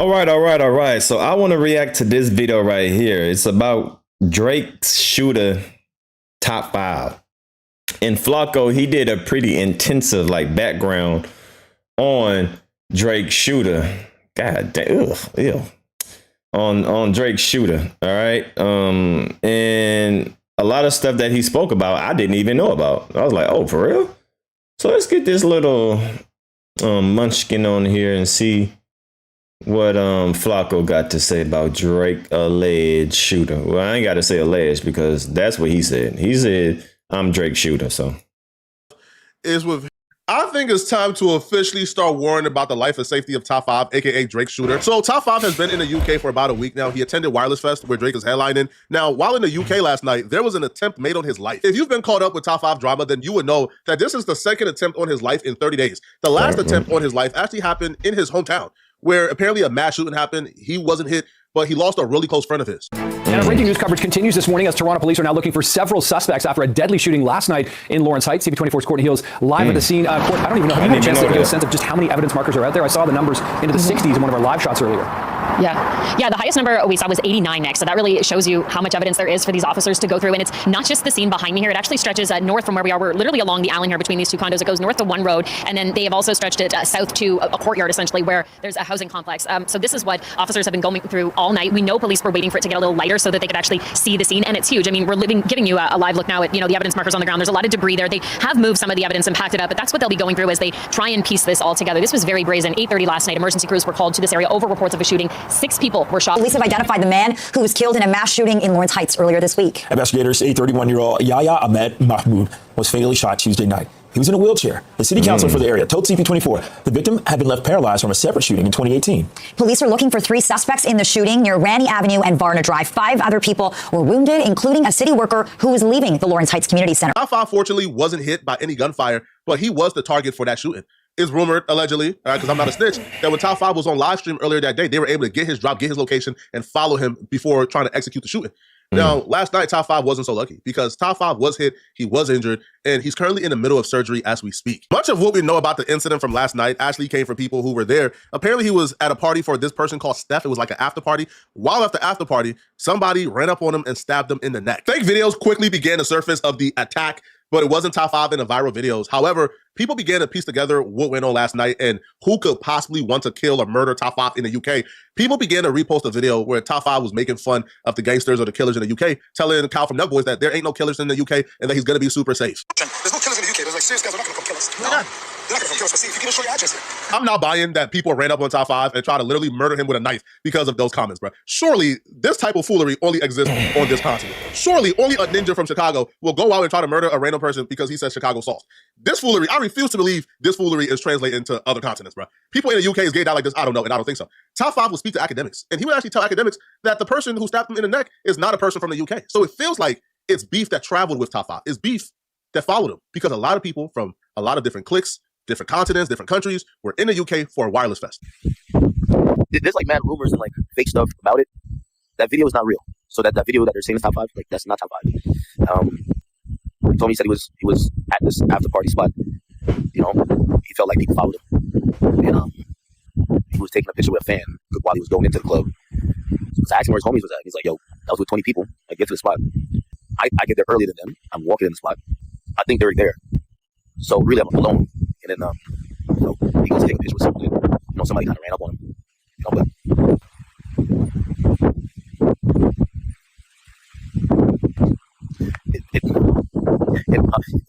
All right. So I want to react to this video right here. It's about Drake's shooter top five. And Flacco, he did a pretty intensive like background on Drake's shooter. God damn, ew. On Drake's shooter. All right. And a lot of stuff that he spoke about, I didn't even know about. I was like, oh, for real? So let's get this little munchkin on here and see what Flacco got to say about Drake alleged shooter. Well, I ain't got to say alleged because that's what he said. He said, I'm Drake shooter, so. Is with I think it's time to officially start worrying about the life and safety of Top 5, aka Drake Shooter. So Top 5 has been in the UK for about a week now. He attended Wireless Fest where Drake is headlining. Now, while in the UK last night, there was an attempt made on his life. If you've been caught up with Top 5 drama, then you would know that this is the second attempt on his life in 30 days. The last attempt on his life actually happened in his hometown, where apparently a mass shooting happened. He wasn't hit, but he lost a really close friend of his. And breaking news coverage continues this morning as Toronto police are now looking for several suspects after a deadly shooting last night in Lawrence Heights. TV24's Courtney Hill's live at the scene. Court, I don't even know. Have you had a chance to get a sense of just how many evidence markers are out there? I saw the numbers into the 60s in one of our live shots earlier. Yeah, the highest number we saw was 89 next. So that really shows you how much evidence there is for these officers to go through. And it's not just the scene behind me here. It actually stretches north from where we are. We're literally along the island here between these two condos. It goes north to one road, and then they have also stretched it south to a courtyard, essentially, where there's a housing complex. So this is what officers have been going through all night. We know police were waiting for it to get a little lighter so that they could actually see the scene, and it's huge. I mean, we're giving you a live look now at the evidence markers on the ground. There's a lot of debris there. They have moved some of the evidence and packed it up, but that's what they'll be going through as they try and piece this all together. This was very brazen. 8:30 last night, emergency crews were called to this area over reports of a shooting. 6 people were shot. Police have identified the man who was killed in a mass shooting in Lawrence Heights earlier this week. Investigators say 31-year-old Yahya Ahmed Mahmoud was fatally shot Tuesday night. He was in a wheelchair. The city council for the area told CP24 the victim had been left paralyzed from a separate shooting in 2018. Police are looking for 3 suspects in the shooting near Ranny Avenue and Varna Drive. 5 other people were wounded, including a city worker who was leaving the Lawrence Heights Community Center. Top 5 fortunately wasn't hit by any gunfire, but he was the target for that shooting. It's rumored, allegedly, because I'm not a snitch, that when Top 5 was on live stream earlier that day, they were able to get his drop, get his location, and follow him before trying to execute the shooting. Now, last night, Top 5 wasn't so lucky because Top 5 was hit, he was injured, and he's currently in the middle of surgery as we speak. Much of what we know about the incident from last night actually came from people who were there. Apparently, he was at a party for this person called Steph. It was like an after party. While at the after party, somebody ran up on him and stabbed him in the neck. Fake videos quickly began to surface of the attack, but it wasn't Top 5 in the viral videos. However, people began to piece together what went on last night and who could possibly want to kill or murder Top 5 in the UK. People began to repost a video where Top 5 was making fun of the gangsters or the killers in the UK, telling Kyle from Nut Boys that there ain't no killers in the UK and that he's gonna be super safe. There's no killers in the UK. There's like serious guys are not gonna come kill us. Why not? They're not gonna come kill us. But see, if you can show your address here. I'm not buying that people ran up on Top 5 and try to literally murder him with a knife because of those comments, bro. Surely this type of foolery only exists on this continent. Surely only a ninja from Chicago will go out and try to murder a random person because he says Chicago sauce. This foolery, I refuse to believe this foolery is translated into other continents, bro. People in the UK is getting out like this. I don't know, and I don't think so. Top 5 will speak to academics, and he would actually tell academics that the person who stabbed him in the neck is not a person from the UK. So it feels like it's beef that traveled with Top 5. It's beef that followed him because a lot of people from a lot of different cliques, different continents, different countries were in the UK for a Wireless Fest. There's like mad rumors and like fake stuff about it. That video is not real. So that video that they're saying is Top 5, like that's not Top 5. He told me, he said he was at this after party spot. You know, he felt like people followed him. And he was taking a picture with a fan while he was going into the club. So I asked him where his homies was at. He's like, yo, I was with 20 people. I get to the spot. I get there earlier than them. I'm walking in the spot. I think they're there. So really, I'm alone. And then, he goes to take a picture with something. Somebody kind of ran up on him.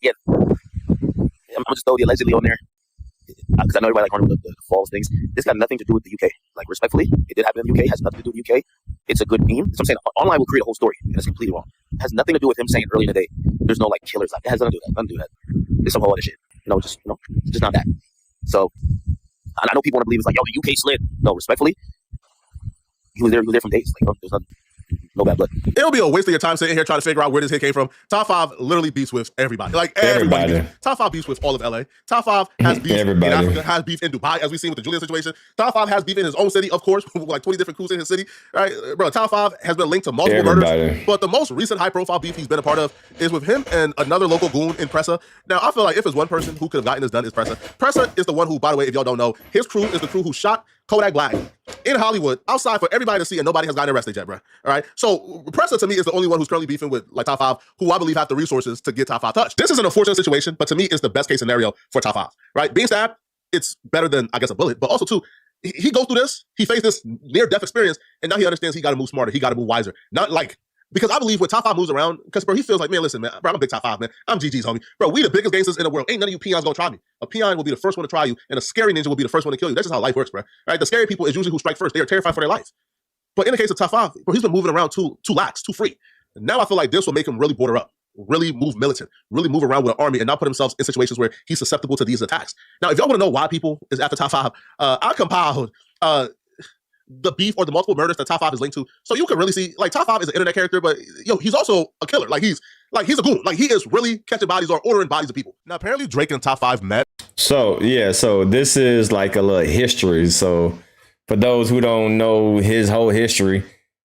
Yeah, I'm just throw the allegedly on there because I know everybody like running with the false things. This got nothing to do with the UK. Like respectfully, it did happen in the UK. It has nothing to do with the UK. It's a good meme. So I'm saying online will create a whole story and it's completely wrong. It has nothing to do with him saying early in the day there's no like killers. Like it has nothing to do with that. Nothing to do with that. It's some whole other shit. It's just not that. So and I know people want to believe it's like, yo, the UK slid. No, respectfully, he was there from days. Like, there's nothing. no bad blood. It'll be a waste of your time sitting here trying to figure out where this hit came from. Top 5 literally beefs with everybody. Like everybody. Top 5 beefs with all of LA. Top 5 has beef in Africa, has beef in Dubai, as we've seen with the Julian situation. Top 5 has beef in his own city, of course, with like 20 different coups in his city. Right, bro. Top 5 has been linked to multiple murders. But the most recent high-profile beef he's been a part of is with him and another local goon in Pressa. Now, I feel like if it's one person who could have gotten this done, it's Pressa. Pressa is the one who, by the way, if y'all don't know, his crew is the crew who shot Kodak Black in Hollywood, outside for everybody to see, and nobody has gotten arrested yet, bro. All right. So Pressa to me is the only one who's currently beefing with like Top 5, who I believe have the resources to get Top 5 touched. This is an unfortunate situation, but to me, it's the best case scenario for Top 5. Right? Being stabbed, it's better than I guess a bullet, but also too, he goes through this, he faced this near-death experience, and now he understands he got to move smarter, he got to move wiser. Not like, because I believe when Top 5 moves around, because bro, he feels like, man, listen, man, bro, I'm a big Top 5, man. I'm GG's, homie. Bro, we the biggest gangsters in the world. Ain't none of you peons gonna try me. A peon will be the first one to try you, and a scary ninja will be the first one to kill you. That's just how life works, bro. Right? The scary people is usually who strike first. They are terrified for their life. But in the case of Top 5, bro, he's been moving around too lax, too free. Now I feel like this will make him really border up, really move militant, really move around with an army, and not put himself in situations where he's susceptible to these attacks. Now, if y'all want to know why people is after Top 5, I compiled the beef or the multiple murders that Top 5 is linked to. So you can really see, like, Top 5 is an internet character, but yo, he's also a killer. Like he's a goon. Like he is really catching bodies or ordering bodies of people. Now, apparently Drake and Top 5 met. So yeah, so this is like a little history. So for those who don't know his whole history,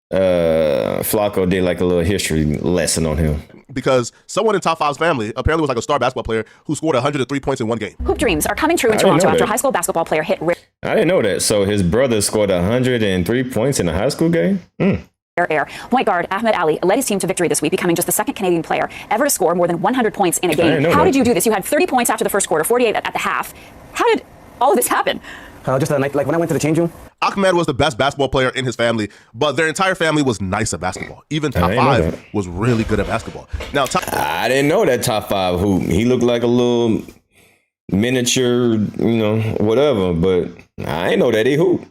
Flacco did like a little history lesson on him. Because someone in Top 5's family apparently was like a star basketball player who scored 103 points in one game. Hoop dreams are coming true in Toronto after a high school basketball player hit I didn't know that. So his brother scored 103 points in a high school game? air. Point guard Ahmed Ali led his team to victory this week, becoming just the second Canadian player ever to score more than 100 points in a game. How did you do this? You had 30 points after the first quarter, 48 at the half. How did all of this happen? Just a night, like when I went to the change room. Ahmed was the best basketball player in his family, but their entire family was nice at basketball. Even Top 5 was really good at basketball. Now, I didn't know that Top 5 hoop. He looked like a little miniature, whatever, but I didn't know that he hoop.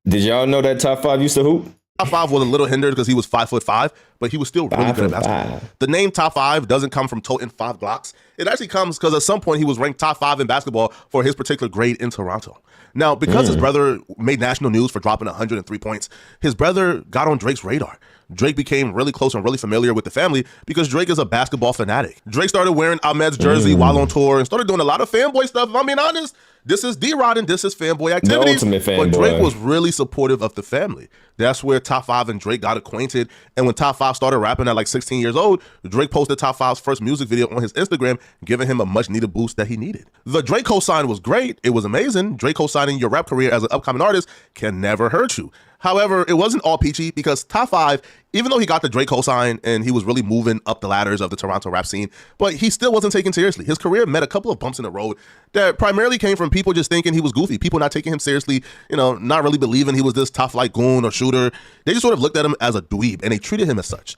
Did y'all know that Top 5 used to hoop? Top 5 was a little hindered because he was 5'5", but he was still really good at basketball. The name Top 5 doesn't come from toting 5 Glocks. It actually comes because at some point he was ranked top 5 in basketball for his particular grade in Toronto. Now, because his brother made national news for dropping 103 points, his brother got on Drake's radar. Drake became really close and really familiar with the family because Drake is a basketball fanatic. Drake started wearing Ahmed's jersey while on tour and started doing a lot of fanboy stuff. If I'm being honest, this is D-Rod and this is fanboy activities. The ultimate fanboy. But Drake was really supportive of the family. That's where Top 5 and Drake got acquainted. And when Top 5 started rapping at like 16 years old, Drake posted Top 5's first music video on his Instagram, giving him a much needed boost that he needed. The Drake co-sign was great. It was amazing. Drake co-signing your rap career as an upcoming artist can never hurt you. However, it wasn't all peachy because Top 5, even though he got the Drake co-sign and he was really moving up the ladders of the Toronto rap scene, but he still wasn't taken seriously. His career met a couple of bumps in the road that primarily came from people just thinking he was goofy, people not taking him seriously, not really believing he was this tough like goon or shooter. They just sort of looked at him as a dweeb and they treated him as such.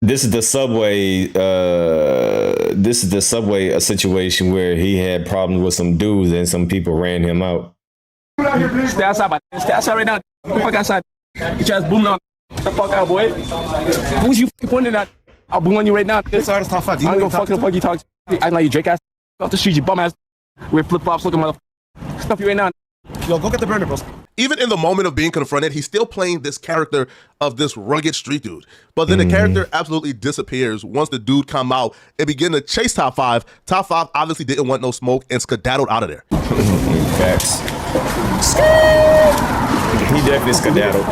This is the subway. A situation where he had problems with some dudes and some people ran him out. Stay outside, right now. Fuck outside. Get your ass booming on. The fuck out, boy. Who's you pointing at? I'll boom on you right now. This artist Top 5. I don't go fucking fuck you talk. I like you Drake ass. Off the street, you bum ass. Wear flip flops, looking motherfucker. Stuff you right now. Yo, go get the burner, bro. Even in the moment of being confronted, he's still playing this character of this rugged street dude. But then the character absolutely disappears once the dude come out and begin to chase Top 5. Top 5 obviously didn't want no smoke and skedaddled out of there. Facts. He definitely skedaddled.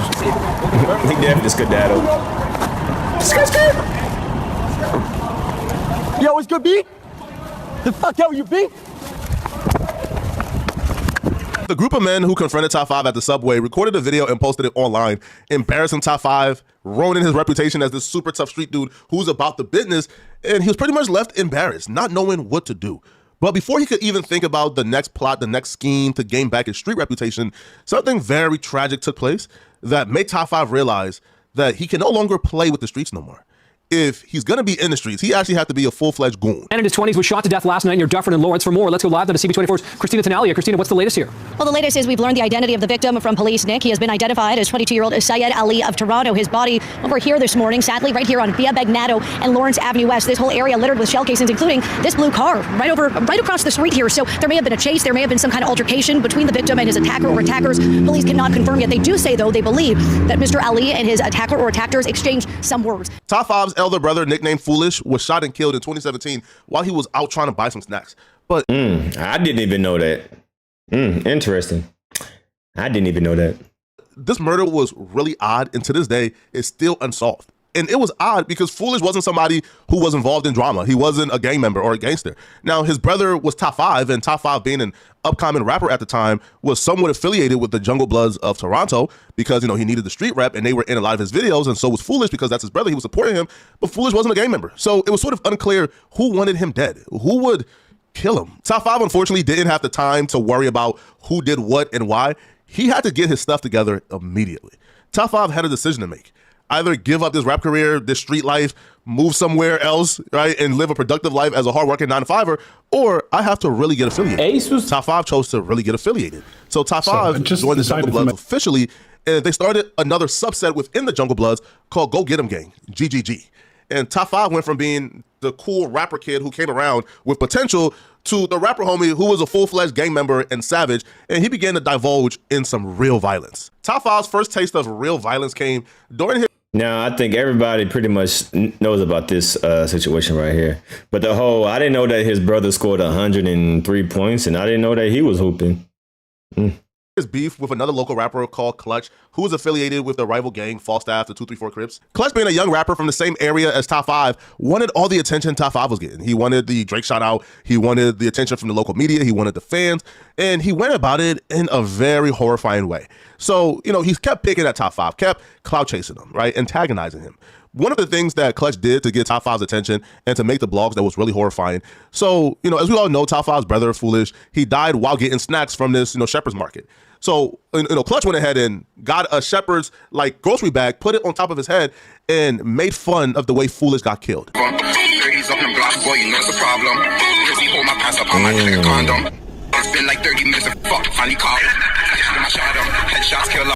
Yo, what's good, B? The fuck out you, B? The group of men who confronted Top 5 at the subway recorded a video and posted it online, embarrassing Top 5, ruining his reputation as this super tough street dude who's about the business, and he was pretty much left embarrassed, not knowing what to do. But before he could even think about the next plot, the next scheme to gain back his street reputation, something very tragic took place that made Top 5 realize that he can no longer play with the streets no more. if he's going to be in the streets, he actually had to be a full-fledged goon. And in his 20s was shot to death last night near Dufferin and Lawrence. For more, let's go live to CB24's Christina Tenalia. Christina, what's the latest here? Well, the latest is we've learned the identity of the victim from police, Nick. He has been identified as 22-year-old Syed Ali of Toronto. His body over here this morning, sadly, right here on Via Bagnato and Lawrence Avenue West. This whole area littered with shell casings, including this blue car right across the street here. So there may have been a chase. There may have been some kind of altercation between the victim and his attacker or attackers. Police cannot confirm yet. They do say, though, they believe that Mr. Ali and his attacker or attackers exchanged some words. Top 5's elder brother, nicknamed Foolish, was shot and killed in 2017 while he was out trying to buy some snacks. But I didn't even know that. Interesting. I didn't even know that. This murder was really odd, and to this day, it's still unsolved. And it was odd because Foolish wasn't somebody who was involved in drama. He wasn't a gang member or a gangster. Now, his brother was Top 5, and Top 5, being an upcoming rapper at the time, was somewhat affiliated with the Jungle Bloods of Toronto because, he needed the street rep, and they were in a lot of his videos, and so was Foolish because that's his brother. He was supporting him, but Foolish wasn't a gang member. So it was sort of unclear who wanted him dead, who would kill him. Top 5, unfortunately, didn't have the time to worry about who did what and why. He had to get his stuff together immediately. Top 5 had a decision to make. Either give up this rap career, this street life, move somewhere else, right, and live a productive life as a hardworking 9-to-5er, or I have to really get affiliated. Top 5 chose to really get affiliated. So Top 5 joined the Jungle Bloods officially, and they started another subset within the Jungle Bloods called Go Get 'Em Gang, GGG. And Top 5 went from being the cool rapper kid who came around with potential to the rapper homie who was a full-fledged gang member and savage, and he began to divulge in some real violence. Top 5's first taste of real violence came during his... Now, I think everybody pretty much knows about this situation right here. But I didn't know that his brother scored 103 points, and I didn't know that he was hooping. His beef with another local rapper called Clutch, who was affiliated with the rival gang Falstaff, the 234 Crips. Clutch, being a young rapper from the same area as Top 5, wanted all the attention Top 5 was getting. He wanted the Drake shout out. He wanted the attention from the local media. He wanted the fans. And he went about it in a very horrifying way. So, he kept picking at Top 5, kept clout chasing him, right? Antagonizing him. One of the things that Clutch did to get Top 5's attention and to make the blogs that was really horrifying. So, as we all know, Top 5's brother, Foolish, he died while getting snacks from this, Shepherd's Market. So, Clutch went ahead and got a Shepherd's grocery bag, put it on top of his head, and made fun of the way Foolish got killed. It's been like 30 minutes of fuck, finally caught.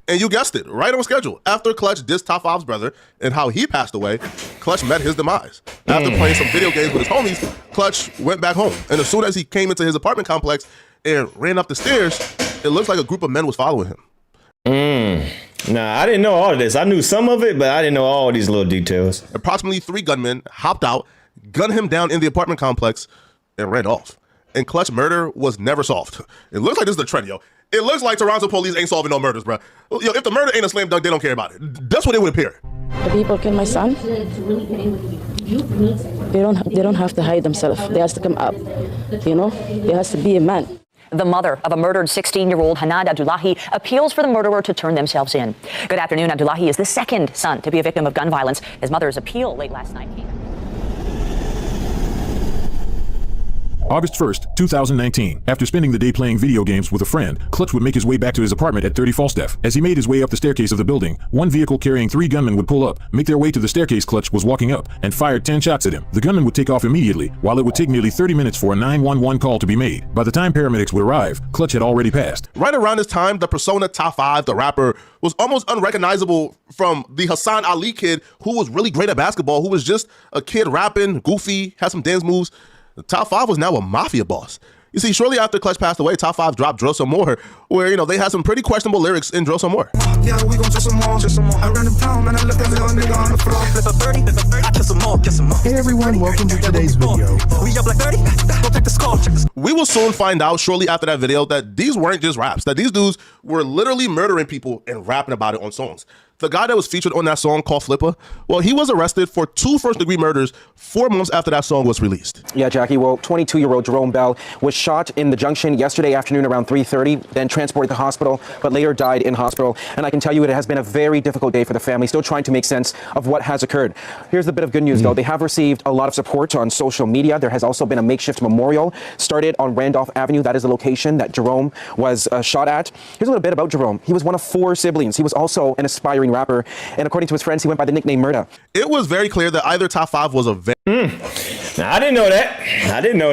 And you guessed it, right on schedule. After Clutch dissed Top 5's brother and how he passed away, Clutch met his demise. After playing some video games with his homies, Clutch went back home. And as soon as he came into his apartment complex and ran up the stairs, it looks like a group of men was following him. Nah, I didn't know all of this. I knew some of it, but I didn't know all these little details. Approximately 3 gunmen hopped out, gunned him down in the apartment complex, and ran off. And Clutch murder was never solved. It looks like this is the trend, yo. It looks like Toronto police ain't solving no murders, bro. Yo, if the murder ain't a slam dunk, they don't care about it. That's what it would appear. The people killed my son. They don't have to hide themselves. They have to come up. There has to be a man. The mother of a murdered 16-year-old Hanad Abdullahi appeals for the murderer to turn themselves in. Good afternoon. Abdullahi is the second son to be a victim of gun violence. His mother's appeal late last night came. August 1st, 2019. After spending the day playing video games with a friend, Clutch would make his way back to his apartment at 30 Falstaff. As he made his way up the staircase of the building, one vehicle carrying 3 gunmen would pull up, make their way to the staircase Clutch was walking up, and fired 10 shots at him. The gunmen would take off immediately, while it would take nearly 30 minutes for a 911 call to be made. By the time paramedics would arrive, Clutch had already passed. Right around this time, the persona Top 5, the rapper, was almost unrecognizable from the Hassan Ali kid who was really great at basketball, who was just a kid rapping, goofy, had some dance moves. Top 5 was now a mafia boss. You see, shortly after Clutch passed away, Top 5 dropped Drill Some More, where, they had some pretty questionable lyrics in Drill Some More. Yeah, we gon' some more. I ran the town, man, I left that little nigga on the floor. Flip a 30, I kill some more. Hey everyone, welcome to today's video. We up like 30, go check the score. We will soon find out shortly after that video that these weren't just raps, that these dudes were literally murdering people and rapping about it on songs. The guy that was featured on that song called Flipper, well, he was arrested for 2 first-degree murders 4 months after that song was released. Yeah, Jackie, well, 22-year-old Jerome Bell was shot in the Junction yesterday afternoon around 3:30, then transported to the hospital, but later died in hospital. And I can tell you it has been a very difficult day for the family, still trying to make sense of what has occurred. Here's the bit of good news, though. They have received a lot of support on social media. There has also been a makeshift memorial started on Randolph Avenue. That is the location that Jerome was shot at. Here's a little bit about Jerome. He was one of 4 siblings. He was also an aspiring aspiring rapper. And according to his friends, he went by the nickname Murda. It was very clear that either Top 5 was a Now, I didn't know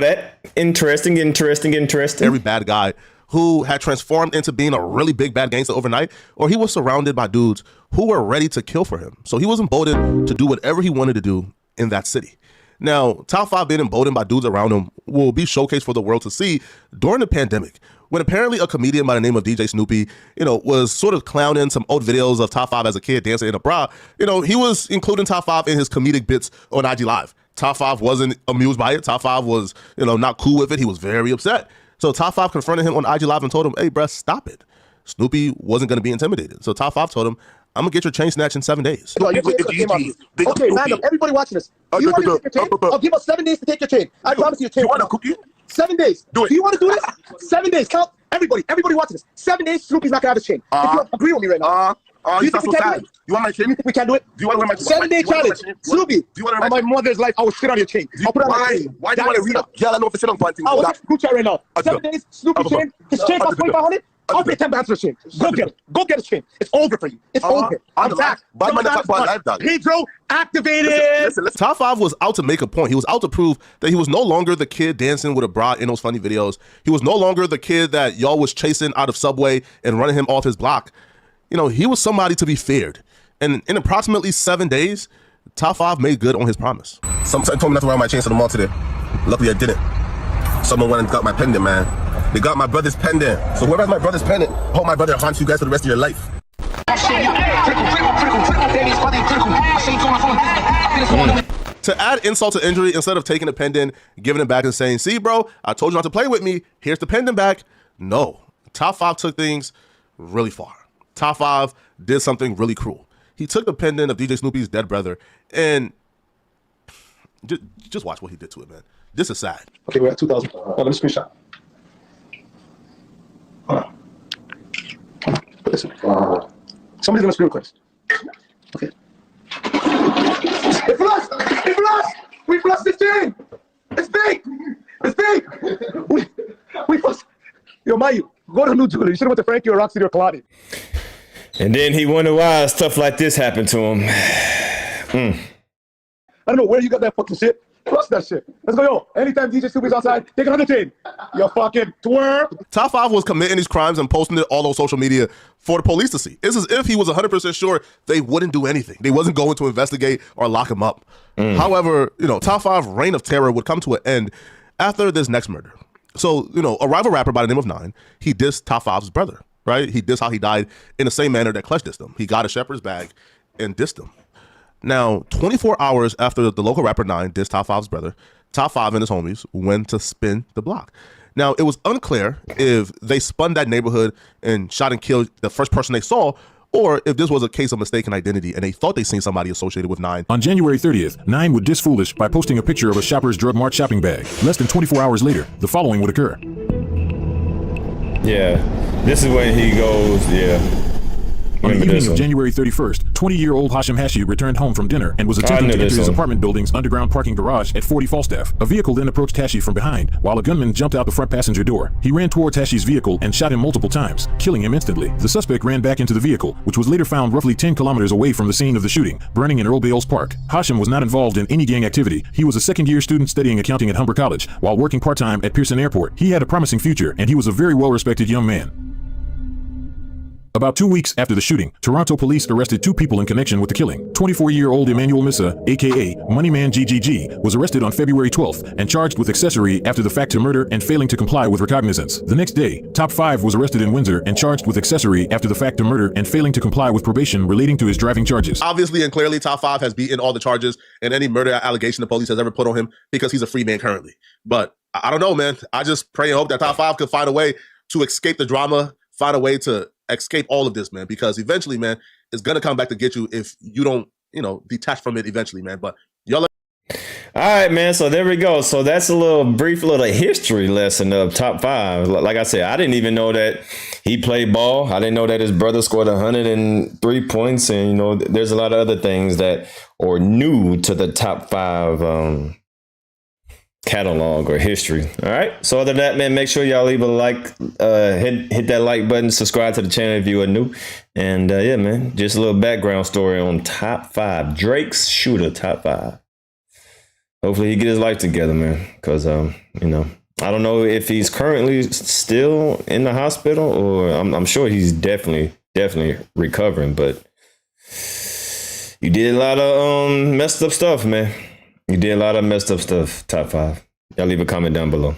that. Interesting. very bad guy who had transformed into being a really big bad gangster overnight, or he was surrounded by dudes who were ready to kill for him. So he was emboldened to do whatever he wanted to do in that city. Now, Top 5 being emboldened by dudes around him will be showcased for the world to see during the pandemic, when apparently a comedian by the name of DJ Snoopy, was sort of clowning some old videos of Top 5 as a kid dancing in a bra. He was including Top 5 in his comedic bits on IG Live. Top 5 wasn't amused by it. Top 5 was, not cool with it. He was very upset. So Top 5 confronted him on IG Live and told him, hey, bruh, stop it. Snoopy wasn't going to be intimidated. So Top 5 told him, I'm going to get your chain snatched in 7 days. Okay, random. Everybody watching this. Do you want to take your chain? I'll give us 7 days to take your chain. I promise you a chain. You want a cookie? 7 days. Do it. Do you want to do this? 7 days. Count. Everybody watching this. 7 days, Snoopy's not going to have his chain. If you agree with me right now. You think we can do it? You want my chain? You think we can do it? Do you want to wear my 7-day challenge. Snoopy, do you want to wear my mother's life? I will sit on your chain. I'll put it on my chain. Why do you want to read up? Yeah, I know if it's sit on one thing. I'll group chat right now. 7 days, Snoopy chain. His chain costs 2,500. I'll pay 10 pounds for the chain. Go get it. Go get a chain. It's over for you. It's over. I'm back. Pedro, activated. Listen. Top 5 was out to make a point. He was out to prove that he was no longer the kid dancing with a bra in those funny videos. He was no longer the kid that y'all was chasing out of Subway and running him off his block. He was somebody to be feared. And in approximately 7 days, Top 5 made good on his promise. Someone told me not to wear my chain to the mall today. Luckily, I didn't. Someone went and got my pendant, man. They got my brother's pendant. So whoever has my brother's pendant, I hope my brother haunts you guys for the rest of your life. To add insult to injury, instead of taking the pendant, giving it back and saying, see, bro, I told you not to play with me. Here's the pendant back. No. Top 5 took things really far. Top 5 did something really cruel. He took the pendant of DJ Snoopy's dead brother and just watch what he did to it, man. This is sad. Okay, we're at 2,000. Let me screenshot. Listen. Somebody's gonna screen request. Okay. It flushed! It flushed! We flushed this chain! It's big! It's big! We flushed. Yo, Mayu, go to New Jeweler. You should have went to Frankie or Roxy or Kalani. And then he wonder why stuff like this happened to him. I don't know where you got that fucking shit. Flush that shit. Let's go, yo. Anytime DJ Snoopy's outside, take another chain. You fucking twerp. Top 5 was committing these crimes and posting it all on social media for the police to see. It's as if he was 100% sure they wouldn't do anything. They wasn't going to investigate or lock him up. However, Top 5 reign of terror would come to an end after this next murder. So, a rival rapper by the name of 9, he dissed Top 5's brother, right? He dissed how he died in the same manner that Clutch dissed him. He got a shepherd's bag and dissed him. Now, 24 hours after the local rapper 9 dissed Top 5's brother, Top 5 and his homies went to spin the block. Now, it was unclear if they spun that neighborhood and shot and killed the first person they saw, or if this was a case of mistaken identity and they thought they seen somebody associated with 9. On January 30th, 9 would diss Foolish by posting a picture of a shopper's Drug Mart shopping bag. Less than 24 hours later, the following would occur. Yeah, this is when he goes, On the evening of January 31st, 20-year-old Hashim Hashi returned home from dinner and was attempting to enter his apartment building's underground parking garage at 40 Falstaff. A vehicle then approached Hashi from behind, while a gunman jumped out the front passenger door. He ran towards Hashi's vehicle and shot him multiple times, killing him instantly. The suspect ran back into the vehicle, which was later found roughly 10 kilometers away from the scene of the shooting, burning in Earl Bales Park. Hashim was not involved in any gang activity. He was a second-year student studying accounting at Humber College, while working part-time at Pearson Airport. He had a promising future, and he was a very well-respected young man. About 2 weeks after the shooting, Toronto police arrested 2 people in connection with the killing. 24-year-old Emmanuel Missa, aka Moneyman GGG, was arrested on February 12th and charged with accessory after the fact to murder and failing to comply with recognizance. The next day, Top 5 was arrested in Windsor and charged with accessory after the fact to murder and failing to comply with probation relating to his driving charges. Obviously and clearly, Top 5 has beaten all the charges and any murder allegation the police has ever put on him because he's a free man currently. But I don't know, man. I just pray and hope that Top 5 could find a way to escape the drama, find a way to escape all of this, man, because eventually, man, it's gonna come back to get you if you don't, detach from it eventually, man. But y'all. All right, man. So there we go. So that's a brief little history lesson of Top 5. Like I said, I didn't even know that he played ball. I didn't know that his brother scored 103 points, and there's a lot of other things that are new to the Top 5 catalog or history. All right. So other than that, man, make sure y'all leave a like, hit that like button, subscribe to the channel if you are new. And yeah, man, just a little background story on top 5. Drake's shooter, top 5. Hopefully he get his life together, man. Cause you know, I don't know if he's currently still in the hospital, or I'm sure he's definitely recovering, but you did a lot of messed up stuff, man. You did a lot of messed up stuff. Top 5. Y'all leave a comment down below.